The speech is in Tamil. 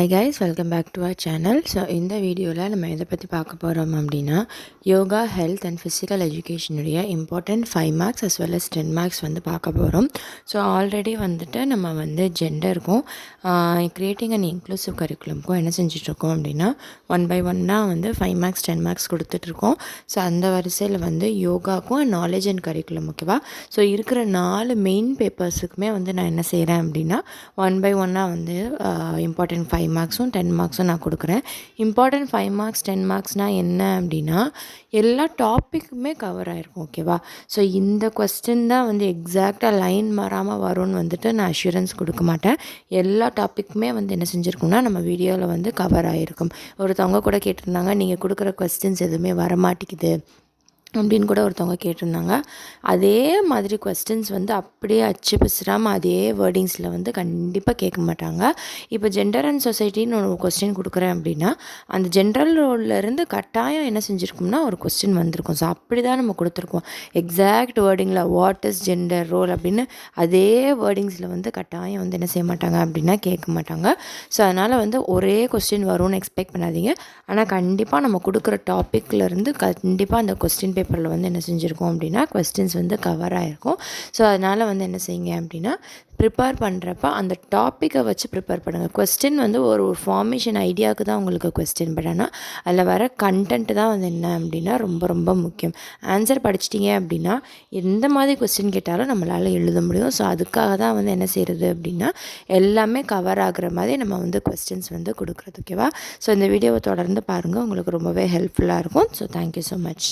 Hi guys, welcome back to our channel. So இந்த வீடியோவில் நம்ம எதை பற்றி பார்க்க போகிறோம் அப்படின்னா யோகா ஹெல்த் அண்ட் ஃபிசிக்கல் எஜுகேஷனுடைய important 5 marks as well as 10 marks வந்து பார்க்க போகிறோம். ஸோ ஆல்ரெடி வந்துட்டு நம்ம வந்து ஜெண்டருக்கும் கிரியேட்டிங் அண்ட் இன்க்ளூசிவ் கரிக்குலம்க்கும் என்ன செஞ்சிட்ருக்கோம் அப்படின்னா 1 by 1 வந்து 5 மார்க்ஸ் 10 மார்க்ஸ் கொடுத்துட்ருக்கோம். ஸோ அந்த வரிசையில் வந்து யோகாக்கும் நாலேஜ் அண்ட் கரிக்குலம் ஓகேவா. ஸோ இருக்கிற 4 மெயின் பேப்பர்ஸுக்குமே வந்து நான் என்ன செய்கிறேன் அப்படின்னா 1 by 1 வந்து இம்பார்ட்டன்ட் 5 மார்க்ஸும் 10 மார்க்ஸும் நான் கொடுக்குறேன். இம்பார்ட்டன்ட் 5 மார்க்ஸ் 10 மார்க்ஸ்னால் என்ன அப்படின்னா எல்லா டாப்பிக்குமே கவர் ஆகிருக்கும் ஓகேவா. ஸோ இந்த கொஸ்டின் தான் வந்து எக்ஸாக்டாக லைன் மாறாமல் வரும்னு வந்துட்டு நான் அஷூரன்ஸ் கொடுக்க மாட்டேன். எல்லா டாப்பிக்குமே வந்து என்ன செஞ்சுருக்கோம்னா நம்ம வீடியோவில் வந்து கவர் ஆகிருக்கும். ஒருத்தவங்க கூட கேட்டிருந்தாங்க, நீங்கள் கொடுக்குற கொஸ்டின்ஸ் எதுவுமே வரமாட்டேங்குது அப்படின்னு கூட ஒருத்தவங்க கேட்டிருந்தாங்க. அதே மாதிரி கொஸ்டின்ஸ் வந்து அப்படியே அச்சு பிசுறாமல் அதே வேர்டிங்ஸில் வந்து கண்டிப்பாக கேட்க மாட்டாங்க. இப்போ ஜெண்டர் அண்ட் சொசைட்டின்னு ஒரு கொஸ்டின் கொடுக்குறேன் அப்படின்னா அந்த ஜென்ரல் ரோல்லேருந்து கட்டாயம் என்ன செஞ்சுருக்கோம்னா ஒரு கொஸ்டின் வந்திருக்கும். ஸோ அப்படி தான் நம்ம கொடுத்துருக்கோம். எக்ஸாக்ட் வேர்டிங்கில் வாட் இஸ் ஜெண்டர் ரோல் அப்படின்னு அதே வேர்டிங்ஸில் வந்து கட்டாயம் வந்து என்ன செய்ய மாட்டாங்க அப்படின்னா கேட்க மாட்டாங்க. ஸோ அதனால் வந்து ஒரே கொஸ்டின் வரும்னு எக்ஸ்பெக்ட் பண்ணாதீங்க. ஆனால் கண்டிப்பாக நம்ம கொடுக்குற டாப்பிக்லேருந்து கண்டிப்பாக அந்த கொஸ்டின் பேப்பரில் வந்து என்ன செஞ்சுருக்கோம் அப்படின்னா கொஸ்டின்ஸ் வந்து கவர் ஆகிருக்கும். ஸோ அதனால் வந்து என்ன செய்யுங்க அப்படின்னா ப்ரிப்பேர் பண்ணுறப்ப அந்த டாப்பிக்கை வச்சு ப்ரிப்பேர் பண்ணுங்கள். கொஸ்டின் வந்து ஒரு ஃபார்மேஷன் ஐடியாவுக்கு தான் உங்களுக்கு கொஸ்டின், பட் ஆனால் அதில் வர கண்டென்ட்டு தான் வந்து என்ன அப்படின்னா ரொம்ப ரொம்ப முக்கியம். ஆன்சர் படிச்சிட்டிங்க அப்படின்னா எந்த மாதிரி கொஸ்டின் கேட்டாலும் நம்மளால் எழுத முடியும். ஸோ அதுக்காக தான் வந்து என்ன செய்கிறது அப்படின்னா எல்லாமே கவர் ஆகிற மாதிரி நம்ம வந்து கொஸ்டின்ஸ் வந்து கொடுக்குறது ஓகேவா. ஸோ இந்த வீடியோவை தொடர்ந்து பாருங்கள், உங்களுக்கு ரொம்பவே ஹெல்ப்ஃபுல்லாக இருக்கும். So thank you so much.